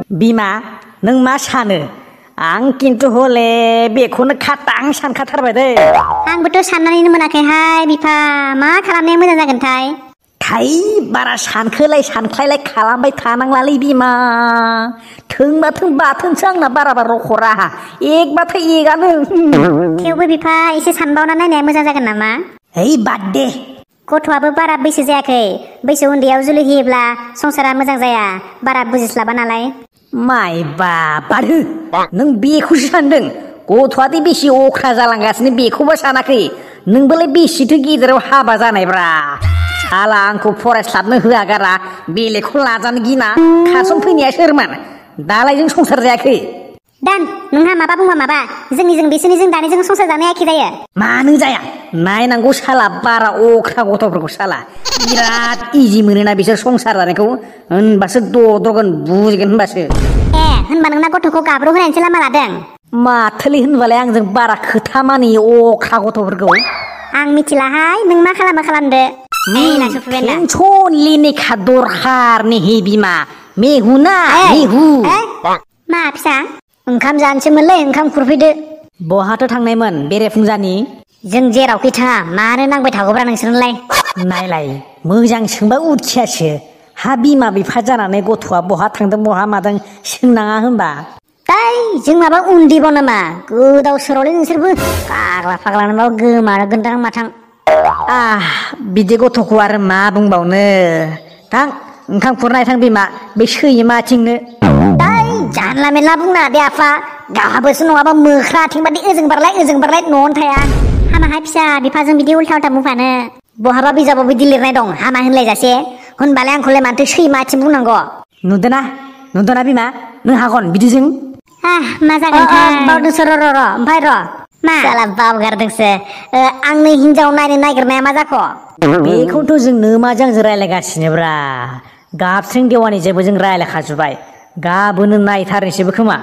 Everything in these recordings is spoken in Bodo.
बिमा नों मा सानो आं किन्तु हले बेखौनो खातां सानखाथारबाय दे आंबोथ' साननानैनो मोनाखैहाय बिफा मा खालामनाया मोजां जागोनथाय थाइ बारा सानख्लायलाय खालामबाय थानांलालै बिमा थोंबाथों बाथोंसो आंना बारा रखरा एकबाथाय एगानो थेवबो बिफा एसे सानबावना नायनाया मोजां जागोन नामा ओइ बाद दे गथ'आबो बारा बैसो जायाखै बैसो उन्दैयाव जुलि होयोब्ला संसारा मोजां जाया बारा बुजिस्लाबा नालाय माइ बाबादो नों बेखौसो सानदों गथ'आदि बेसे अख्रा जालांगासिनो बेखौबो सानाखै नोंबोलाय बेसेथो गेदेराव हाबा जानायब्रा साला आंखौ फरायस्लाबनो होआ गारा बेलेगखौ लाजानो गिना खारसन फैनाया सोरमोन दालाय जों संसार जायाखै दान नोंहा माबा बुंबा माबा जोंनिजों बिसोरनिजों दानिजों संसार जानाया एखे जायो मानो जाया नायनांगौ साला बारा अख्रा गथ'फोरखौ साला बिराद इजि मोनोना बिसोर संसार जानायखौ होनबासो दद्रगोन बुजिगोन होनबासो होनबा नोंना गथ'खौ गाब्र' होनायनिसो लामा लादों माथोलै होनबालाय आंजों बारा खोथा मानियो अख्रा गथ'फोरखौ आं मिथिलाहाय नों मा खालामो टेंशन लेने का दरखार नहीं बिमा मेहु ना मेहु मा फिसा ओंखाम जानोसैमोनलै ओंखाम खुरफैदो बहाथो थांनायमोन बेरेफुंजानि जों जेरावखै थाङा मानो नांबाय थागौब्रा नोंसोरनोलाय नायलाय मोजां सोंबा उथियासो हा बिमा बिफा जानानै गथ'आ बहा थांदों बहा मादों सोंनाङा होनबा जों माबा उन्दैबाव नामा गोदाव सोरावलै नोंसोरबो फाग्ला नामा गोमानो गोनदां माथां बिदि गथ'खौ आरो मा बुंबावनो थां ओंखाम खुरनाय थां बिमा बे सैमाथिंनो जानला मेनला बुंना दे आफा गाहाबोसो नङाबा मोख्रा आथिं बादि ओजों बारलाय न'आवनो थाया हामाहाय फिसा बिफाजों बिदि उल्था उल्था बुंफानो बहाबा बिजाबाव बिदि लिरनाय दं हामा होनलायजासे होनबालाय आंखौलाय माथो सैमा आथिं बुंनांगौ नुदोना बिमा नों हागन बिदिजों मा जागोन बावदोंसो र' ओमफ्राय र' मा साला बावगारदोंसो आंनो हिनजाव नायनो नागिरनाया मा जाखो बेखौथ' जों नोमाजों रायलायगासिनोब्रा गाबस्रिं देवानि जेबो जों रायलायखाजोब्बाय गाबोनो नायथारनोसैबो खोमा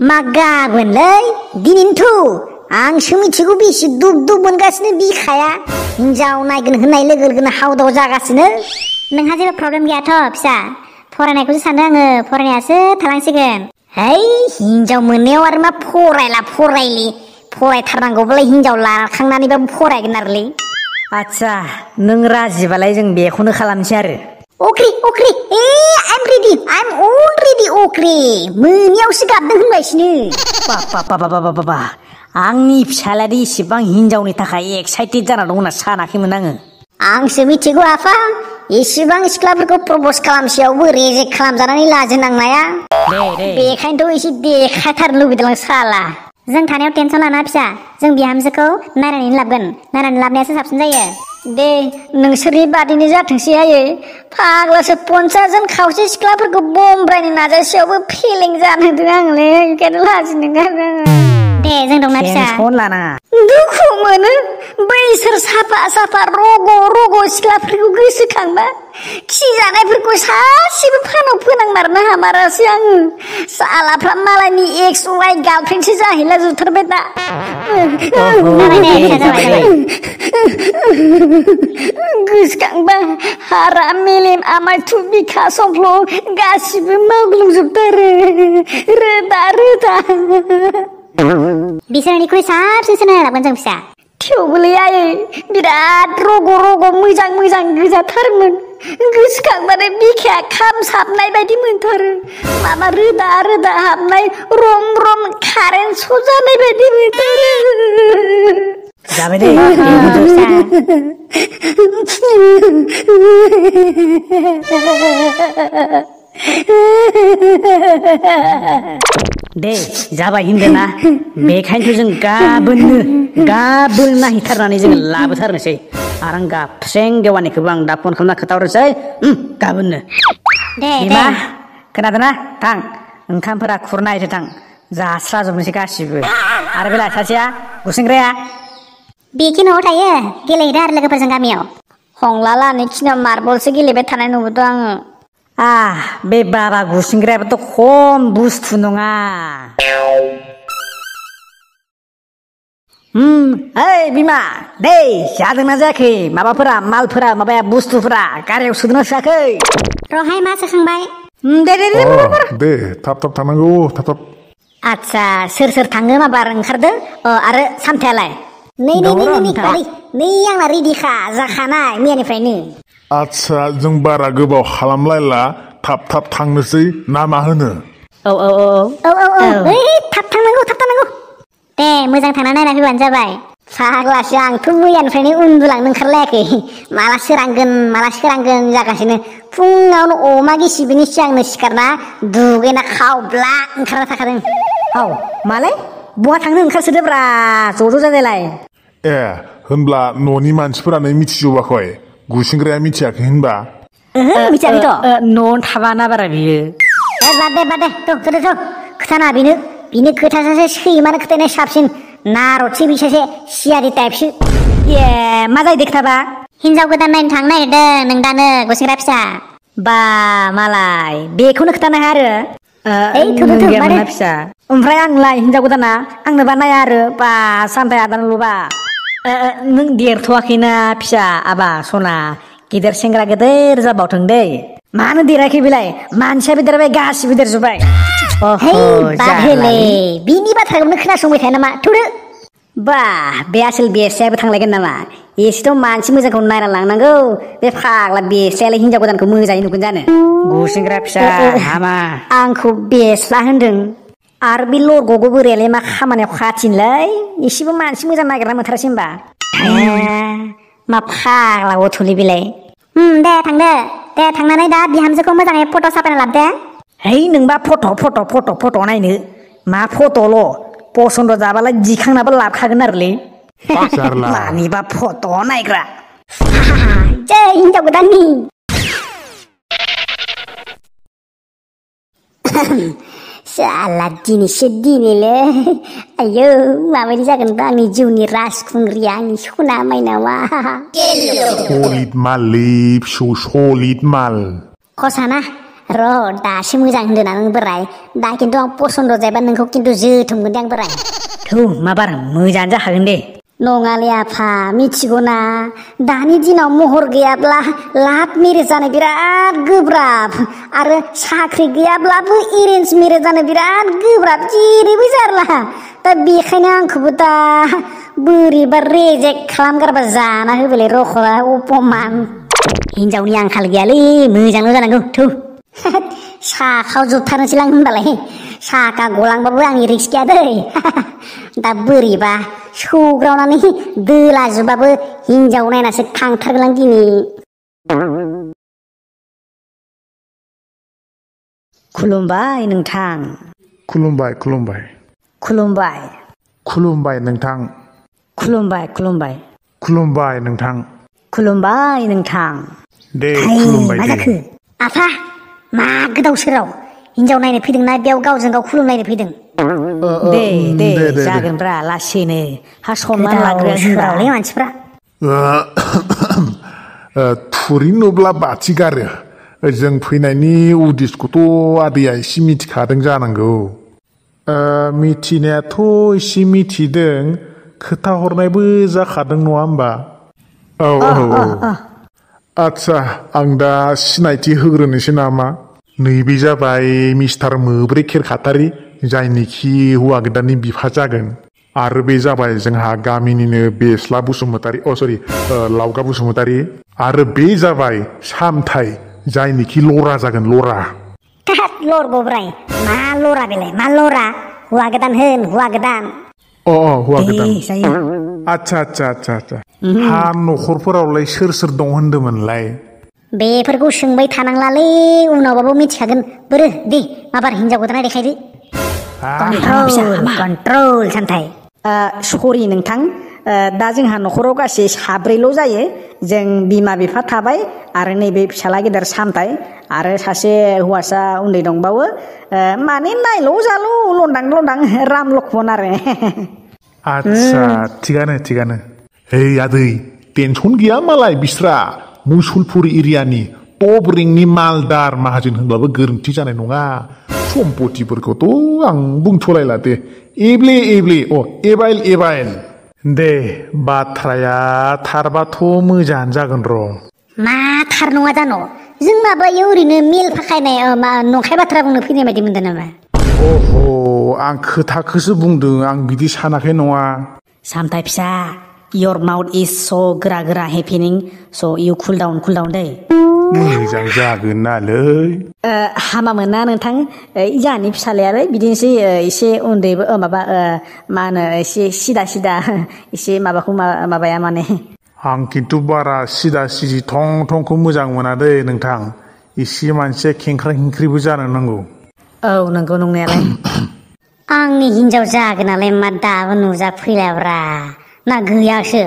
मा गाबोनलै दिनैनोथ' आंसो मिथिगौ बेसे दुब मोनगासिनो बिखाया हिनजाव नायगोन होननाय लोगो लोगोनो हावदाव जागासिनो नोंहा जेबो प्रब्लेम गैयाथ' फिसा फरायनायखौसो सानदों आङो फरायनायासो थालांसिगोन हिनजाव मोननायाव आरो मा फरायथारनांगौबालाय हिनजाव लाखांनानैबाबो फरायगोन आरोलै आच्छा नों राजिबालाय जों बेखौनो खालामसै आरो अख्रि आइम अलरेडि अख्रि मोनियावसो गाबदों होनबायसिनो बाबा आंनि फिसालायादि इसेबां हिनजावनि थाखाय एक्साइटेड जाना दं होनना सानाखैमोन आंसो मिथिगौ आफा इसेबां सिख्लाफोरखौ प्रपज खालामसेयावबो रेजेक्ट खालामजानानै लाजिनांनाया बेखायनोथ' एसे देखायथारनो लुबैदों आं साला जों थानायाव टेनसन लाना फिसा जों बिहामजोखौ नायनानै लाबोगोन नायनानै लाबोनायासो साबसिन जायो दे नोंसोरनि बादिनो जाथोंसै आयै फाग्लासो 50 जन खावसे सिख्लाफोरखौ बमब्रायनो नाजासेयावबो फेलें जानो होदों आंलै ओंखायनो लाजिनो गारदों दे जों दंना फिसा दुखु मोनो बैसोर साफा रग' सिख्लाफोरखौ गोसोखांबा खिजानायफोरखौ सासेबो फानाव फोनांमारनो हामारासै आङो सालाफ्रा मालायनि एक्स वाइफ गार्लफ्रेन्डसो जाहैला जोबथारबाय दा गोसोखांबा हारा मेलेम आमाय थु बिखा संफ्ल' गासिबो मावग्लुंजोबथारो रोदा बिसोरनिख्रुइ साबसिनसो नायलांगोन जों फिसा थेवबोलै आयै बिराद रग' मोजां गोजाथारमोन गोसोखांबानो बिखाया खामसाबनाय बायदि मोनथारो माबा रोदा हाबनाय रम कारेन्ट सट जानाय बायदि मोनथारो जाबाय दे दे जाबाय होनदोंना बेखायनोथ' जों गाबोननो नायहैथारनानै जोङो लाबोथारनोसै आरो आं गाबस्रें देवानिखौबो आं दा फन खालामना खोथाहरनोसै गाबोननो बिमा खोनादोंना थां ओंखामफोरा खुरनायसो थां जास्राजोबनोसै गासिबो आरो बेला सासेया गुसेंग्राया बेखि न'आव थायो गेलेहैदो आरो लोगोफोरजों गामियाव हंला लानि खिनियाव मार्बलसो गेलेबाय थानाय नुबोदों आङो बे बाबा गुसिंग्रायाबोथ' खम बुस्थु नङा ओइ बिमा दे जादोंना जायाखै माबाफोरा मालफोरा माबाया बुस्थुफोरा गारियाव सोदोंना सोआखै रहाय मा सोखांबाय दे थाब थाब थांनांगौ थाब थाब आच्छा सोर थाङो माबार ओंखारदो आरो सामथायालाय नै आंना रेडिखा जाखानाय मैयानिफ्रायनो आच्छा जों बारा गोबाव खालामलायला थाब थाब थांनोसै ना मा होनो औ थाब थांनांगौ दे मोजां थांना नायना फैबानो जाबाय फाग्लासो आंथ' मैयानिफ्रायनो उन्दुलांनो ओंखारलायाखै माला सोरांगोन जागासिनो फुङावनो अमा गिसिबिनि सिगांनो सिखारना दुगैना खावब्ला ओंखारना थाखादों औ मालाय बहा थांनो ओंखारसोदोब्रा ज' जाजायलाय ए होनब्ला न'नि मानसिफोरानो मिथिजोबाखै गुसिंग्राया मिथियाखै होनबा मिथियाखैथ' न'आवनो थाबाना बारा बियो बाद दे खोथाना बिनो खोथासासे सैमानो खोथायनाय साबसिन नारदसो बिसासे सियारि टाइपसो ए मा जाहैदो खोथाबा हिनजाव गोदान नायनो थांनो नागिरदों नों दानो गुसिंग्रा फिसा बा मालाय बेखौनो खोथानो हाया आरो फिसा ओमफ्राय आंलाय हिनजाव गोदाना आंनोबा नाया आरो बा सामथाय आदानल'बा नों देरथ'वाखैना फिसा आबा सना गिदिर सेंग्रा गेदेर जाबावथों दै मानो देराखै बेलाय मानसियाबो देरबाय गासिबो देरजोब्बाय बिनि बाथ्राखौनो खोनासंबाय थाया नामा थुदो बा बे आसोल बेस्रायाबो थांलायगोन नामा एसेथ' मानसि मोजांखौ नायना लांनांगौ बे फाग्ला बेस्रायालाय हिनजाव गोदानखौ मोजाङै नुगोन जानो गुसेंग्रा फिसा हामा आंखौ बेस्ला होनदों आरो बे लरग'गौ बोरायालाय मा खामानियाव खाथिनोलै एसेबो मानसि मोजां नागिरना मोनथारासै होनबा मा फाग्ला गथ'लै बेलाय दे थांदो दे थांनानै दा बिहामजोखौ मोजाङै फट' साफायना लाबोदो है नोंबा फट' नायनो मा फट'ल' पसन्द जाबालाय दिखांनाबो लाबखागोन आरोलै मानिबा फट' नायग्रा जै हिनजाव गोदाननि साला दिनैसो दिनैलै आयौ माबायदि जागोन दा आंनि जिउनि राजखुंग्रिया आंनि सना माइनावा सलिद माललै फिसौ सलिद माल खसाना र' दासो मोजां होनदों ना नों बोराय दा खिन्थु आं पसन्द जायोबा नोंखौ खिन्थु जोथोमगोन दे आं बोराय थौ माबार मोजाङानो जाखागोन दे नङालै आफा मिथिगौना दानि दिनाव महर गैयाब्ला लाभ मेरेज जानो बिराद गोब्राब आरो साख्रि गैयाब्लाबो एरेन्ज मेरेज जानो बिराद गोब्राब जेरैबो जारला दा बेखायनो आंखौबो दा बोरैबा रेजेक्ट खालामगारबा जाना होबायलै रख'ला अपमान हिनजावनि आंखाल गैयालै मोजांल' जानांगौ थौ साखाव जोबथारनोसैलां होनबालाय साखा गलांबाबो आंनि रिक्स गैया दै दा बोरैबा सौग्रावनानै दोलाजोबाबो हिनजाव नायनासो थांथारगोन दिनै खुलुमबाय नोंथां खुलुमबाय नोंथां खुलुमबाय नोंथां दे खुलुमबाय मा जाखो आफा मा गोदाव सोराव हिनजाव नायनो फैदोंना बेयाव गावजों गाव खुलुमनायनो फैदों दे जागोनब्रा लासैनो हा सनमान लाग्राया मानसिफ्रा थुरि नुब्ला बाथि गारो जों फैनायनि उद्देश्यखौथ' आदैया एसे मिथिखादों जानांगौ मिथिनायाथ' एसे मिथिदों खोथा हरनायबो जाखादों नङा होमबा औ आच्छा आं दा सिनायथि होग्रोनोसै नामा नैबे जाबाय मिस्टार मोब्रे खेरखातारि जायनिखि हौवा गोदाननि बिफा जागोन आरो बे जाबाय जोंहा गामिनिनो बेस्ला बसुमतारी लावगा बसुमतारी आरो बे जाबाय सामथाय जायनिखि लरा जागोन लरा लरग'ब्राय मा लरा बेलाय मा लरा हौवा गोदान होन हौवा गोदान हौवा गोदान आच्छा हा न'खरफोरावलाय सोर दं होनदोंमोनलाय बेफोरखौ सोंबाय थानांलालै उनावबाबो मिथिखागोन बोरो दे माबार हिनजाव गोदाना देखायदो कन्ट्रल सामथाय सरि नोंथां दा जोंहा न'खराव गासै साब्रैल' जायो जों बिमा बिफा थाबाय आरो नैबे फिसाला गेदेर सामथाय आरो सासे हौवासा उन्दै दंबावो माने नायल' जाल' लन्दां राम लक्ष्मण आरो आच्छा थिगानो है आदै टेनसन गैया मालाय बिस्रा मुसलपुर एरियानि टप रेंकनि मालदार माहाजोन होनब्लाबो गोरोन्थि जानाय नङा सम्पतिफोरखौथ' आं बुंथ'लायला दे एबाइल दे बाथ्राया थारबाथ' मोजाङानो जागोन र' मा थार नङा जानो जों माबायाव ओरैनो मेल फाखायनाय नंखाय बाथ्रा बुंनो फैनाय बायदि मोनदों नामा? अह आं खोथाखौसो बुंदों आं बिदि सानाखै नङा सामथाय फिसा your mouth is so गोरा happening so you cool down दै मोजां जागोन नालै हामामोन ना नोंथां जाहानि फिसालायालाय बिदिनोसै एसे उन्दैबो माबा मा होनो एसे सिदा एसे माबाखौ माबाया माने आं खिन्थु बारा सिदा सिदि थं थंखौ मोजां मोना दै नोंथां एसे मानसिया खेंख्रा खेंख्रिबो जानो नांगौ औ नंगौ नंनायालाय आंनि हिनजाव जागोनालाय मा दाबो नुजाफैलाब्रा ना गैयासो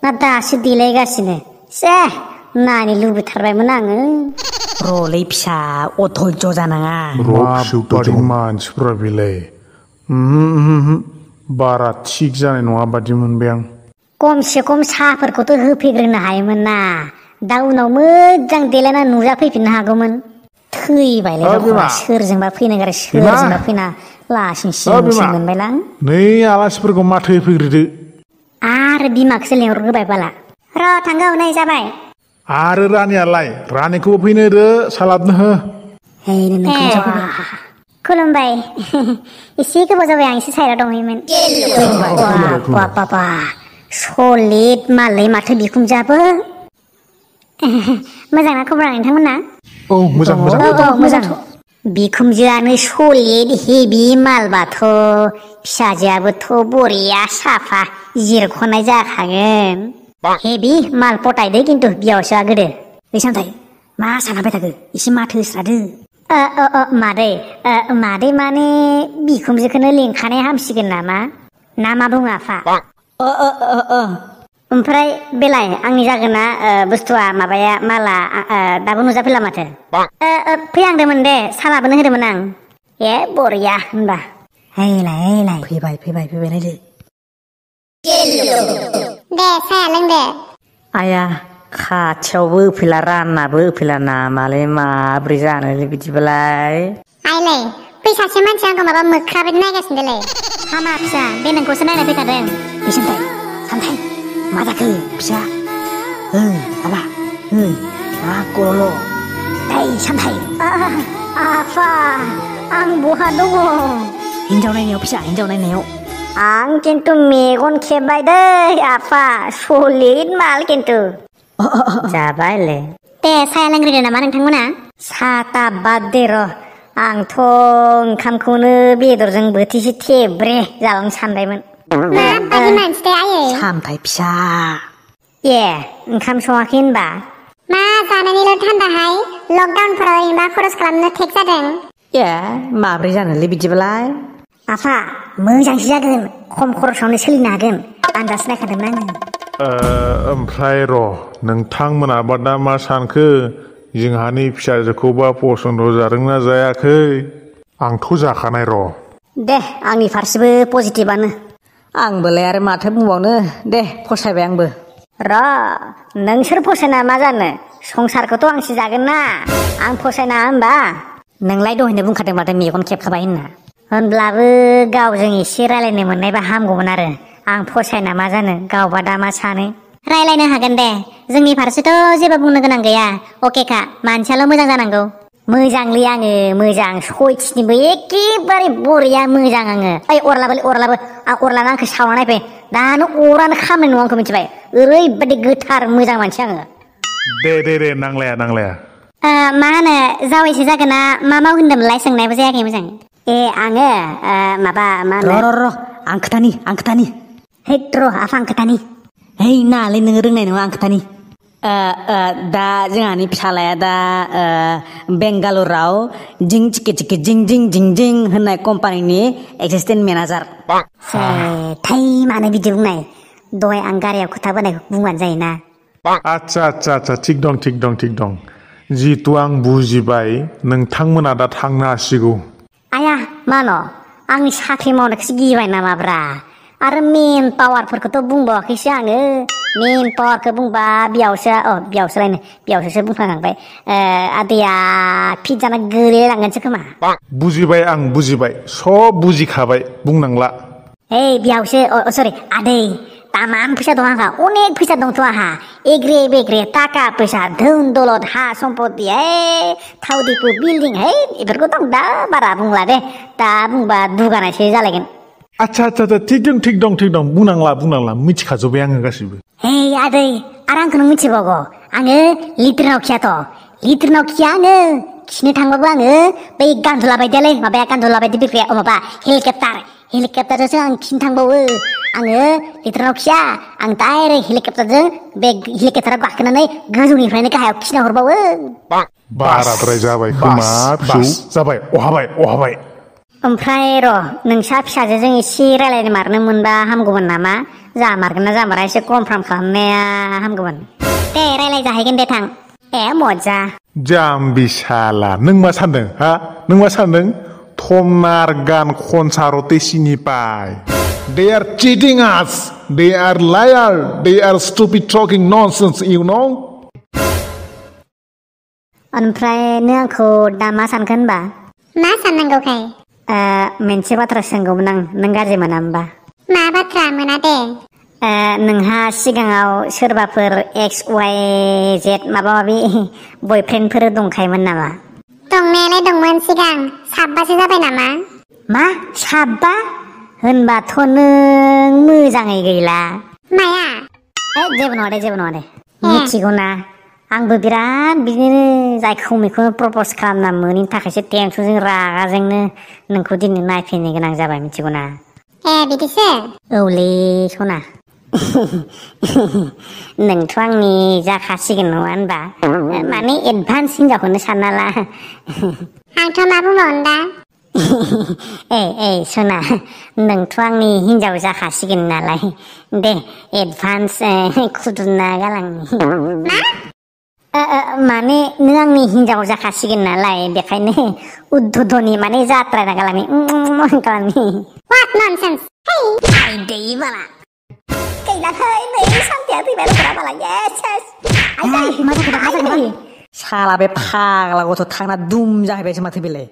ना दासो देलायगासिनो से नायनो लुबैथारबायमोन आङो रलै फिसा अधैर्य जानाङा माबादि मानसिफ्रा बेलाय बारा थिग जानाय नङा बादि मोनबाय आं खमसे खम साहाफोरखौथ' होफैग्रोनो हायोमोन ना दा उनाव मोजां देलायना नुजाफैफिननो हागौमोन थैबायलै दखरा सोरजोंबा फैनो गारो सोरजोंबा फैना लासिं सिं मोनबायलां नै आलासिफोरखौ माथो होफैग्रोदो आरो बिमाखौसो लेंहरग्रोबाय बाला र' थांगौ नै जाबाय आरो रानिखौबो फैनो होदो सालादनो हो खुलुमबाय एसे गोबाव जाबाय आं एसे साइडआव दंहैयोमोन बाबा सलिद मालै माथो बिखुनजोआबो मोजां ना खबरा नोंथांमोना औ मोजां मोजां बिखुनजोआनो सलिद हेभि मालबाथ' फिसाजोआबोथ' बरिया साफा जिरख'नाय जाखागोन हेभि माल पटायदो खिन्थु बियावसोआ गोदो सामथाय मा सानहाबाय थाखो एसे माथो होस्रादो मादै माने बिखुनजोखौनो लिंखानाय हामसिगोन नामा ना मा बुङो आफा ओमफ्राय बेलाय आंनि जागोना बुस्थुआ माबाया माला दाबो नुजाफैला माथो फैहांदोंमोन दे सा लाबोनो होदोंमोन आं ए बरिया होनबा हैलाय फैबाय नायदो दे साया लों दे आया खाथियावबो होफैला राननाबो होफैला नामालाय माब्रै जानो बिदिबालाय आइलाय बै सासे मानसि आंखौ माबा मोख्राबायदि नायगासिनो देलाय हामा फिसा बे नोंखौसो नायना फैखादों सामथाय मा जाखो फिसा माबा मा गल' सामथाय आफा आं बहा दङ हिनजाव नायनायाव फिसा हिनजाव नायनायाव आं खिन्थु मेगन खेबबाय दै आफा सलिद माल खिन्थु जाबायलै दे साया लोंग्रोदो नामा नोंथांमोना साता बाद दे र' आंथ' ओंखामखौनो बेदरजों बोथिसे थेब्रे जालांनो सानबायमोन माबायदि मानसि दे आयै सामथाय फिसा ए ओंखाम सङाखै होनबा मा जानानैल' थान्दाहाय लकडाउनफोराव ओरैनोबा खरस खालामनो टेक जादों ए माब्रै जानोलै बिदिबालाय आफा मोजांसो जागोन खम खरसावनो सोलिनो हागोन आन्दाज नायखादोंमोन आङो ओमफ्राय र' नोंथांमोनाबा दा मा सानखो जोंहानि फिसाजोखौबा फसन्द जादोंना जायाखै आंथ' जाखानाय र' दे आंनि फारसेबो पजिटिभआनो आंबोलाय आरो माथो बुंबावनो दे फसायबाय आंबो र' नोंसोर फसायना मा जानो संसारखौथ' आंसो जागोन ना आं फसायना होमबा नोंलाय दहायनो बुंखादों माथो मेगन खेबखाबाय होनना होनब्लाबो गावजों एसे रायलायनो मोननायबा हामगौमोन आरो आं फसायना मा जानो गावबा दा मा सानो रायलायनो हागोन दे जोंनि फारसेथ' जेबो बुंनो गोनां गैया अकेखा मानसियाल' मोजां जानांगौ मोजांलै आङो मोजां सयथिनिबो एखेबारे बरिया मोजां आङो ओइ अरलाबो आं अरलाना आंखौ सावना नायफै दानो अरानो खामनाय नङा आंखौ मिथिबाय ओरैबायदि गोथार मोजां मानसि आङो दे नांलाया मा होनो जावैसो जागोना मा मावो होनदोंमोनलाय सोंनायबो जायाखै मोजां ए आङो माबा मा होनो र' आं खोथानि हैद र' आफा आं खोथानि है नालाय नोङो रोंनाय नङा आं खोथानि दा जोंहानि फिसालाया दा बेंगालुराव जिं चिके जिं होननाय कम्पानिनि एसिस्टेन्ट मेनेजार थै मानो बिदि बुंनाय दहाय आं गारियाव खोथा बोनायखौ बुंबानो जायोना आच्छा थिग दं जिहेतु आं बुजिबाय नोंथांमोना दा थांनो हासिगौ आया मा न' आंनि साख्रि मावनायखौसो गिबाय नामाब्रा आरो मेन पावारफोरखौथ' बुंबावाखैसो आङो मेन पावारखौ बुंबा बियावसोसो बुंफ्लांबाय आदैया फिट जाना गोलैलांगोनसो खोमा बुजिबाय आं बुजिबाय सब बुजिखाबाय बुंनांला ओइ बियावसो सरि आदै तामाम फैसा दं आंहा अनेक फैसा दंथ' आंहा एग्रे बेग्रे थाखा फैसा धोन दौलत हा सम्पति थाव दिपु बिल्डिं बेफोरखौ दं दा बारा बुंला दे दा बुंबा दुगानायसो जालायगोन आच्छा थिग दं बुंनांला मिथिखाजोब्बाय आङो गासिबो हे आदै आरो आंखौ नों मिथिबावगौ आङो लिटारनाव खिया आङो खिनो थांबाबो आङो बै गान्दुला बायदियालै माबाया गान्दुला बायदि बिरग्राया माबा हेलिकप्टारजोंसो आं खिनो थांबावो आङो लिटारनाव खिया आं डाइरेक्ट हेलिकप्टारजों बे हेलिकप्टाराव गाखोनानै गोजौनिफ्रायनो गाहायाव खिना हरबावो बाराद्राय जाबाय खोमा जाबाय अहाबाय ओमफ्राय र' नोंसा फिसाजोजों एसे रायलायनो मारनो मोनबा हामगौमोन नामा जामारगोन ना जामारा एसे कनफार्म खालामनाया हामगौमन दे रायलाय जाहैगोन दे थां मजा जाम्बि साला नों मा सानदों थमनार गान खनसारते सिनिपाय They are cheating us. They are liar. They are stupid talking nonsense, you know? ओमफ्राय नों आंखौ दा मा सानखो होनबा मा साननांगौखाय मोनसे बाथ्रा सोंगौमोन आं नों गाज्रि मोना होमबा मा बाथ्रा मोना दे नोंहा सिगाङाव सोरबाफोर XYZ माबा माबि बयफ्रेन्डफोर दंखायोमोन नामा दंनायालाय दंमोन सिगां 7बासो जाबाय नामा मा 7बा होनबाथ' नों मोजाङै गैला माया जेबो नङा दे मिथिगौ ना आंबो बिराद बिदिनो जायखौ मेखौनो प्रप'ज खालामना मोनैनि थाखायसो टेनसनजों रागाजोंनो नोंखौ दिनै नायफैनो गोनां जाबाय मिथिगौ ना बिदिसो औलै सना नोंथ' आंनि जाखासिगोन नङा होनबा माने एडभान्स हिनजावखौनो सानना ला आंथ' मा बुंबावनो दा सना नोंथ' आंनि हिनजाव जाखासिगोन नालाय दे एडभान्स खुदुमना गालांनि माने नों आंनि हिनजाव जाखासिगोन नालाय बेखायनो उद्धधनि माने जात्रायना गालांनि खालामनि What nonsense दै बाला गैलाखै नै सान्थिया फैबाय रखरा बाला yes मा जाखो साला बे फाग्ला गथ' थांना दुम जाहैबायसो माथो बेलाय